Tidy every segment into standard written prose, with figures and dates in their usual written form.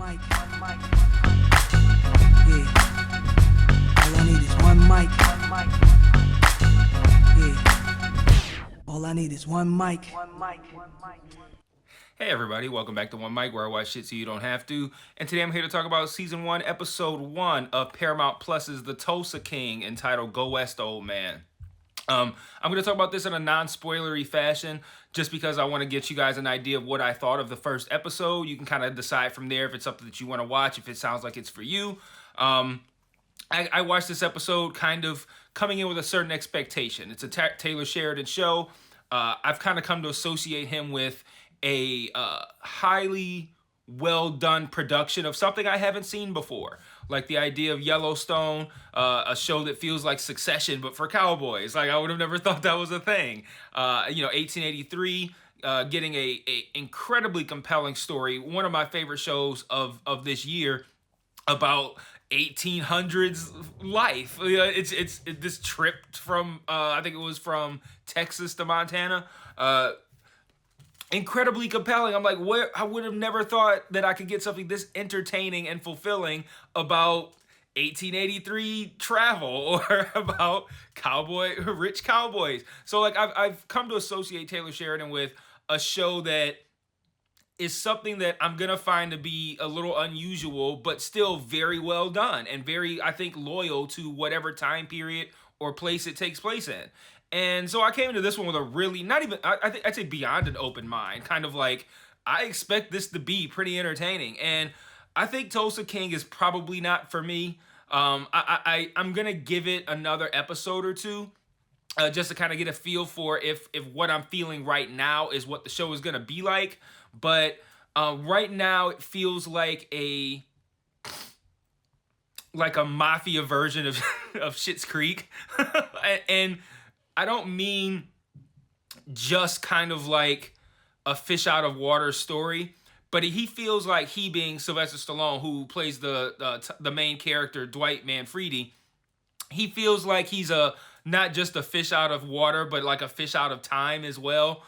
mic. Yeah. All I need is one mic. Yeah. All I need is one mic. Hey everybody, welcome back to One Mic, where I watch shit so you don't have to. And today I'm here to talk about Season 1, Episode 1 of Paramount Plus's The Tulsa King, entitled Go West, Old Man. I'm going to talk about this in a non-spoilery fashion, just because I want to get you guys an idea of what I thought of the first episode. You can kind of decide from there if it's something that you want to watch, if it sounds like it's for you. I watched this episode kind of coming in with a certain expectation. It's a Taylor Sheridan show. I've kind of come to associate him with a highly well done production of something I haven't seen before, like the idea of Yellowstone, a show that feels like Succession but for cowboys. Like, I would have never thought that was a thing. 1883, getting a incredibly compelling story, one of my favorite shows of this year, about 1800s life. It's this trip from I think it was from Texas to Montana. Incredibly compelling. I'm like, where I would have never thought that I could get something this entertaining and fulfilling about 1883 travel or about rich cowboys. So like I've come to associate Taylor Sheridan with a show that is something that I'm gonna find to be a little unusual, but still very well done and very, I think, loyal to whatever time period or place it takes place in. And so I came into this one with a really, not even, I think I'd say beyond an open mind, kind of like, I expect this to be pretty entertaining. And I think Tulsa King is probably not for me. I'm gonna give it another episode or two, just to kind of get a feel for if what I'm feeling right now is what the show is gonna be like. But right now it feels like a mafia version of of Schitt's Creek, and I don't mean just kind of like a fish out of water story, but he feels like, he being Sylvester Stallone, who plays the main character Dwight Manfredi, he feels like he's not just a fish out of water, but like a fish out of time as well.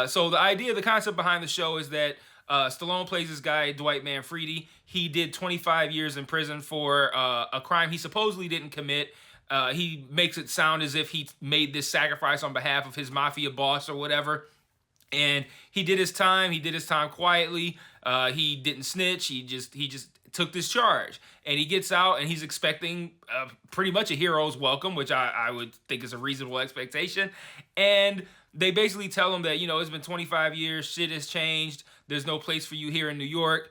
So the concept behind the show is that Stallone plays this guy, Dwight Manfredi. He did 25 years in prison for a crime he supposedly didn't commit. He makes it sound as if he made this sacrifice on behalf of his mafia boss or whatever. And he did his time. He did his time quietly. He didn't snitch. He just took this charge. And he gets out and he's expecting pretty much a hero's welcome, which I would think is a reasonable expectation. And they basically tell him that, it's been 25 years. Shit has changed. There's no place for you here in New York.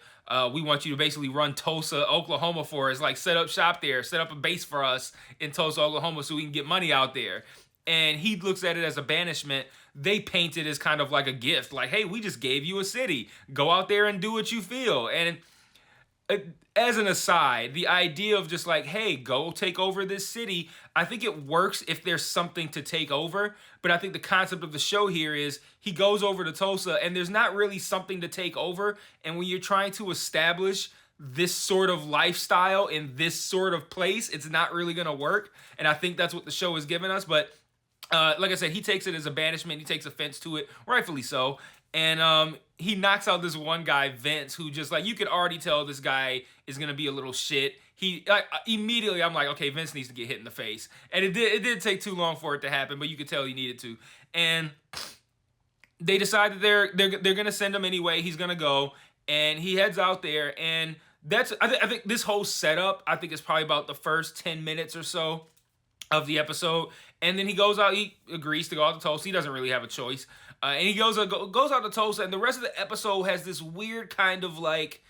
We want you to basically run Tulsa, Oklahoma for us. Like, set up shop there. Set up a base for us in Tulsa, Oklahoma, so we can get money out there. And he looks at it as a banishment. They paint it as kind of like a gift. Like, hey, we just gave you a city. Go out there and do what you feel. And as an aside, the idea of just like, hey, go take over this city, I think it works if there's something to take over. But I think the concept of the show here is he goes over to Tulsa and there's not really something to take over. And when you're trying to establish this sort of lifestyle in this sort of place, it's not really going to work. And I think that's what the show is giving us. But like I said, he takes it as a banishment. He takes offense to it, rightfully so. And he knocks out this one guy, Vince, who just like, you could already tell this guy is going to be a little shit. Immediately, I'm like, okay, Vince needs to get hit in the face. And it did take too long for it to happen, but you could tell he needed to. And they decide that they're going to send him anyway. He's going to go. And he heads out there. And I think this whole setup, I think, is probably about the first 10 minutes or so of the episode. And then he goes out, he agrees to go out to Tulsa. He doesn't really have a choice. And he goes out to Tulsa, and the rest of the episode has this weird kind of like,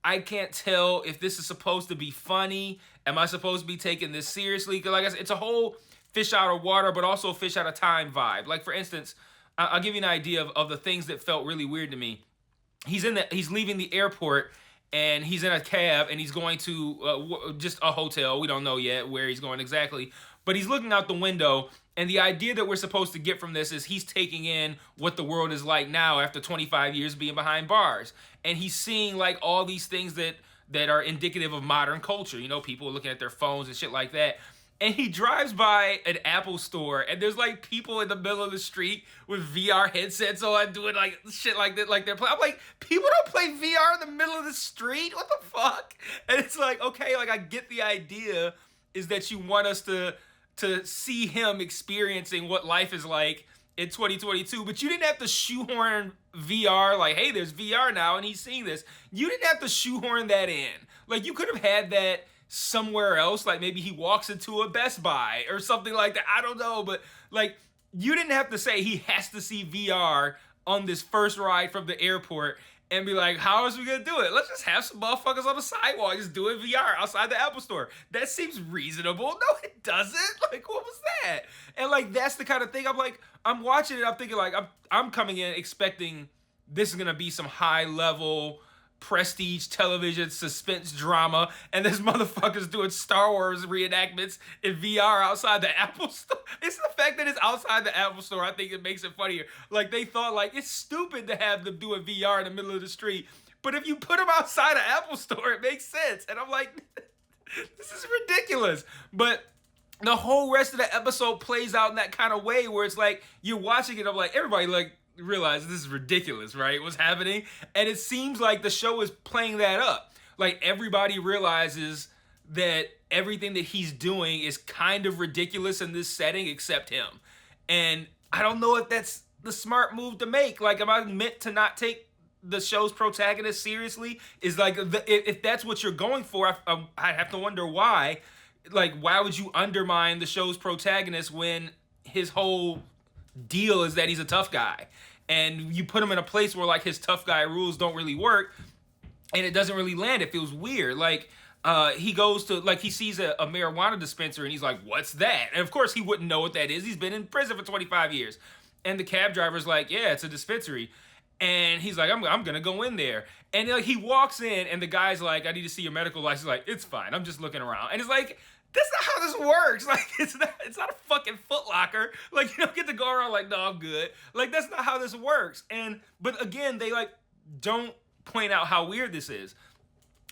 I can't tell if this is supposed to be funny. Am I supposed to be taking this seriously? Because like I said, it's a whole fish out of water, but also fish out of time vibe. Like, for instance, I'll give you an idea of the things that felt really weird to me. He's leaving the airport, and he's in a cab, and he's going to just a hotel. We don't know yet where he's going exactly. But he's looking out the window, and the idea that we're supposed to get from this is he's taking in what the world is like now after 25 years being behind bars. And he's seeing like all these things that are indicative of modern culture. People looking at their phones and shit like that. and he drives by an Apple store, and there's like people in the middle of the street with VR headsets on doing like shit like that, like they're playing. I'm like, people don't play VR in the middle of the street. What the fuck? And it's like, okay, like I get the idea is that you want us to see him experiencing what life is like in 2022, but you didn't have to shoehorn VR, like, hey, there's VR now and he's seeing this. You didn't have to shoehorn that in. Like, you could have had that somewhere else, like maybe he walks into a Best Buy or something like that. I don't know, but like, you didn't have to say he has to see VR on this first ride from the airport and be like, how else we gonna do it? Let's just have some motherfuckers on the sidewalk just doing VR outside the Apple store. That seems reasonable. No, it doesn't. Like, what was that? And like, that's the kind of thing I'm like, I'm watching it, I'm thinking like, I'm coming in expecting this is gonna be some high level prestige television suspense drama, and this motherfucker's doing Star Wars reenactments in VR outside the Apple store. It's the fact that it's outside the Apple store, I think it makes it funnier. Like, they thought like it's stupid to have them doing VR in the middle of the street, but if you put them outside an Apple store, it makes sense. And I'm like, this is ridiculous. But the whole rest of the episode plays out in that kind of way where it's like you're watching it, I'm like, everybody like realize this is ridiculous, right? What's happening? And it seems like the show is playing that up. Like, everybody realizes that everything that he's doing is kind of ridiculous in this setting except him. And I don't know if that's the smart move to make. Like, am I meant to not take the show's protagonist seriously? Is like, if that's what you're going for, I have to wonder why. Like, why would you undermine the show's protagonist when his whole deal is that he's a tough guy? And you put him in a place where like his tough guy rules don't really work, and it doesn't really land. It feels weird. Like, he goes to, like, he sees a marijuana dispenser and he's like, what's that? And of course he wouldn't know what that is. He's been in prison for 25 years. And the cab driver's like, yeah, it's a dispensary. And he's like, I'm gonna go in there. And like, he walks in and the guy's like, I need to see your medical license. He's like, it's fine, I'm just looking around. And it's like, that's not how this works. Like, it's not a fucking Foot Locker. Like, you don't get to go around like, no, I'm good. Like, that's not how this works. But again, they like don't point out how weird this is.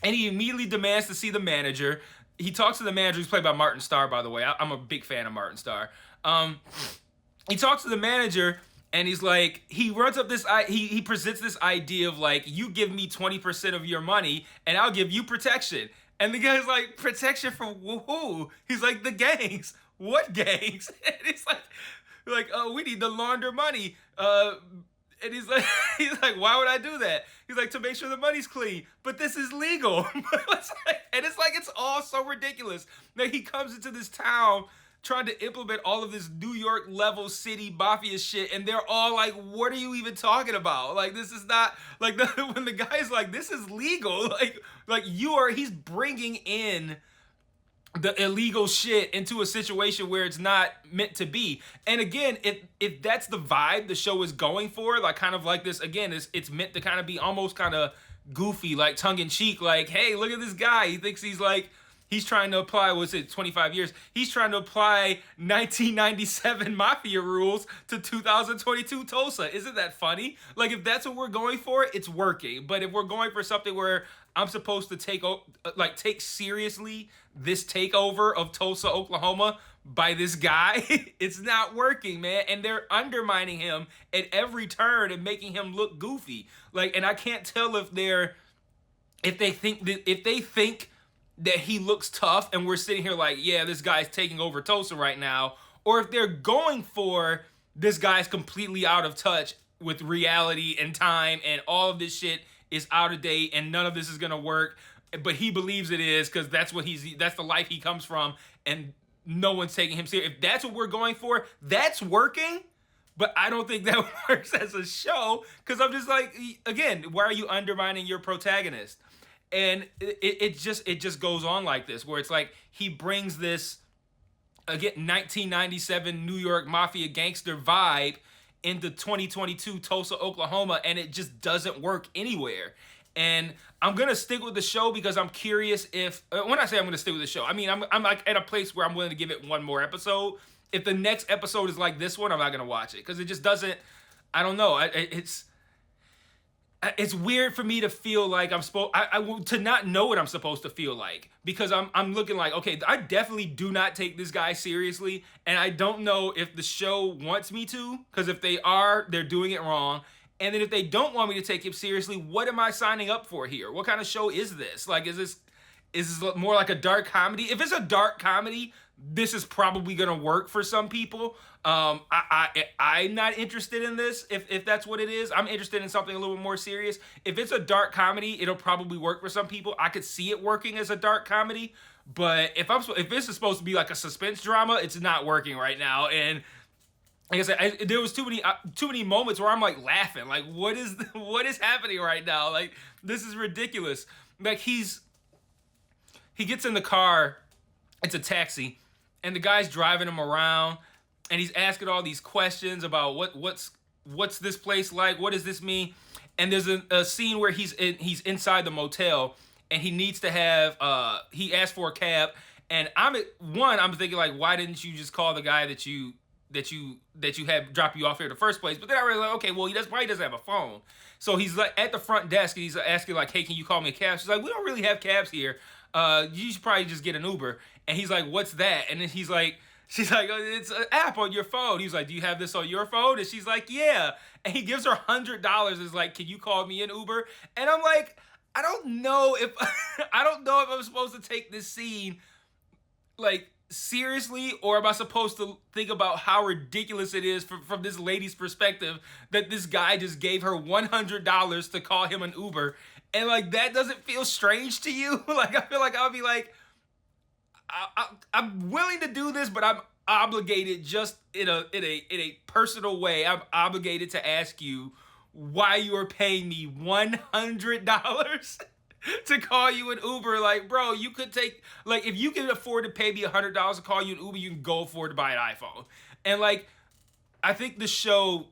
And he immediately demands to see the manager. He talks to the manager, who's played by Martin Starr, by the way. I'm a big fan of Martin Starr. He talks to the manager, and he's like, he runs up this, he presents this idea of like, you give me 20% of your money, and I'll give you protection. And the guy's like, protection from who? He's like, the gangs. What gangs? And he's like, oh, we need to launder money. And he's like, why would I do that? He's like, to make sure the money's clean. But this is legal. It's all so ridiculous that he comes into this town trying to implement all of this New York level city mafia shit, and they're all like, what are you even talking about? Like, this is not like when the guy's like, this is legal. He's bringing in the illegal shit into a situation where it's not meant to be. And again, if that's the vibe the show is going for, like kind of like this, again, it's meant to kind of be almost kind of goofy, like tongue-in-cheek, like, hey, look at this guy. He thinks he's trying to apply, 25 years? He's trying to apply 1997 mafia rules to 2022 Tulsa. Isn't that funny? Like, if that's what we're going for, it's working. But if we're going for something where I'm supposed to take seriously this takeover of Tulsa, Oklahoma by this guy, it's not working, man. And they're undermining him at every turn and making him look goofy. Like, and I can't tell if they think that he looks tough and we're sitting here like, yeah, this guy's taking over Tulsa right now, or if they're going for this guy's completely out of touch with reality and time and all of this shit is out of date and none of this is gonna work, but he believes it is because that's the life he comes from and no one's taking him serious. If that's what we're going for, that's working, but I don't think that works as a show because I'm just like, again, why are you undermining your protagonist? And it just goes on like this, where it's like he brings this, again, 1997 New York mafia gangster vibe into 2022 Tulsa, Oklahoma, and it just doesn't work anywhere. And I'm gonna stick with the show because I'm curious if, when I say I'm gonna stick with the show, I mean I'm like at a place where I'm willing to give it one more episode. If the next episode is like this one, I'm not gonna watch it because it just doesn't. I don't know. it's weird for me to feel like I'm supposed to not know what I'm supposed to feel like, because I'm looking like, okay, I definitely do not take this guy seriously, and I don't know if the show wants me to, because if they are, they're doing it wrong. And then if they don't want me to take him seriously, what am I signing up for here? What kind of show is this? Like, is this more like a dark comedy? If it's a dark comedy, this is probably gonna work for some people. I'm not interested in this. If that's what it is, I'm interested in something a little bit more serious. If it's a dark comedy, it'll probably work for some people. I could see it working as a dark comedy, but if this is supposed to be like a suspense drama, it's not working right now. And like I said, there was too many moments where I'm like laughing, like what is happening right now? Like, this is ridiculous. Like, he gets in the car, it's a taxi, and the guy's driving him around, and he's asking all these questions about what's this place like, what does this mean? And there's a scene where he's inside the motel, and he needs to have he asked for a cab, and I'm thinking like, why didn't you just call the guy that you had drop you off here in the first place? But then I realized, like, okay, well, he probably doesn't have a phone. So he's like at the front desk, and he's asking like, hey, can you call me a cab? She's like, we don't really have cabs here. You should probably just get an Uber. And he's like, what's that? And then she's like, oh, it's an app on your phone. He's like, do you have this on your phone? And she's like, yeah. And he gives her $100. Is like, can you call me an Uber? And I'm like, I don't know if I'm supposed to take this scene like seriously, or am I supposed to think about how ridiculous it is from this lady's perspective that this guy just gave her $100 to call him an Uber? And like, that doesn't feel strange to you? Like, I feel like I'll be like, I'm willing to do this, but I'm obligated, just in a personal way. I'm obligated to ask you why you are paying me $100 to call you an Uber. Like, bro, you could take, like, if you can afford to pay me $100 to call you an Uber, you can go afford to buy an iPhone. And like, I think the show,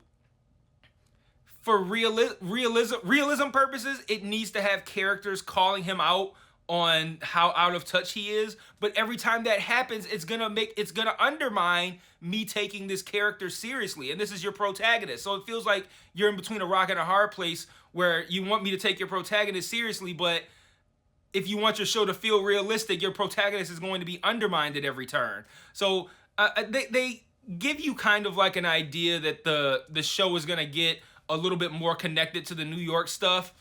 for realism purposes, it needs to have characters calling him out on how out of touch he is. But every time that happens, it's gonna undermine me taking this character seriously. And this is your protagonist, so it feels like you're in between a rock and a hard place, where you want me to take your protagonist seriously, but if you want your show to feel realistic, your protagonist is going to be undermined at every turn. So they give you kind of like an idea that the show is gonna get a little bit more connected to the New York stuff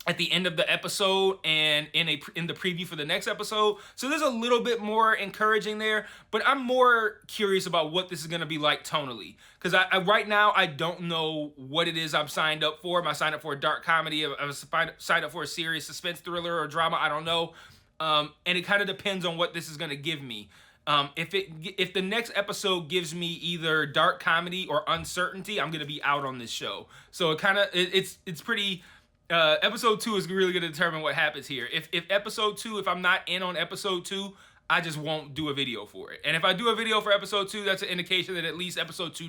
at the end of the episode and in the preview for the next episode. So there's a little bit more encouraging there, but I'm more curious about what this is going to be like tonally. Because I right now, I don't know what it is I'm signed up for. Am I signed up for a dark comedy? Am I signed up for a serious suspense thriller or drama? I don't know. And it kind of depends on what this is going to give me. If the next episode gives me either dark comedy or uncertainty, I'm going to be out on this show. So it's pretty... episode 2 is really going to determine what happens here. If episode 2, if I'm not in on episode 2, I just won't do a video for it. And if I do a video for episode 2, that's an indication that at least episode 2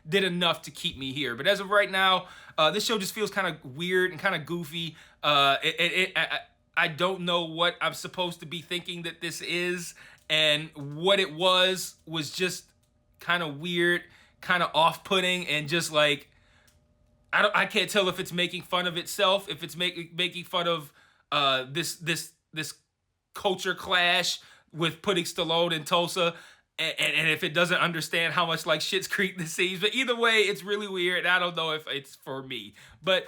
did enough to keep me here. But as of right now, this show just feels kind of weird and kind of goofy. I don't know what I'm supposed to be thinking that this is, and what it was just kind of weird, kind of off-putting, and just like, I can't tell if it's making fun of itself, if it's making fun of this culture clash with putting Stallone in Tulsa, and if it doesn't understand how much like Schitt's Creek this seems. But either way, it's really weird, and I don't know if it's for me. But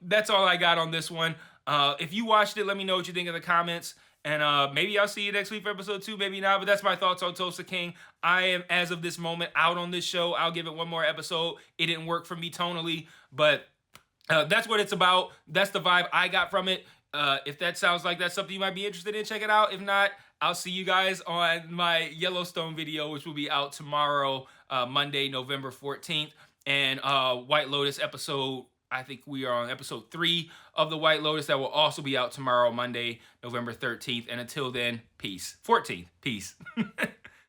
that's all I got on this one. If you watched it, let me know what you think in the comments. And maybe I'll see you next week for episode 2, maybe not. But that's my thoughts on Tulsa King. I am, as of this moment, out on this show. I'll give it one more episode. It didn't work for me tonally, but that's what it's about. That's the vibe I got from it. If that sounds like that's something you might be interested in, check it out. If not, I'll see you guys on my Yellowstone video, which will be out tomorrow, Monday, November 14th. And White Lotus episode, I think we are on episode 3 of the White Lotus. That will also be out tomorrow, Monday, November 13th. And until then, peace. 14th, peace.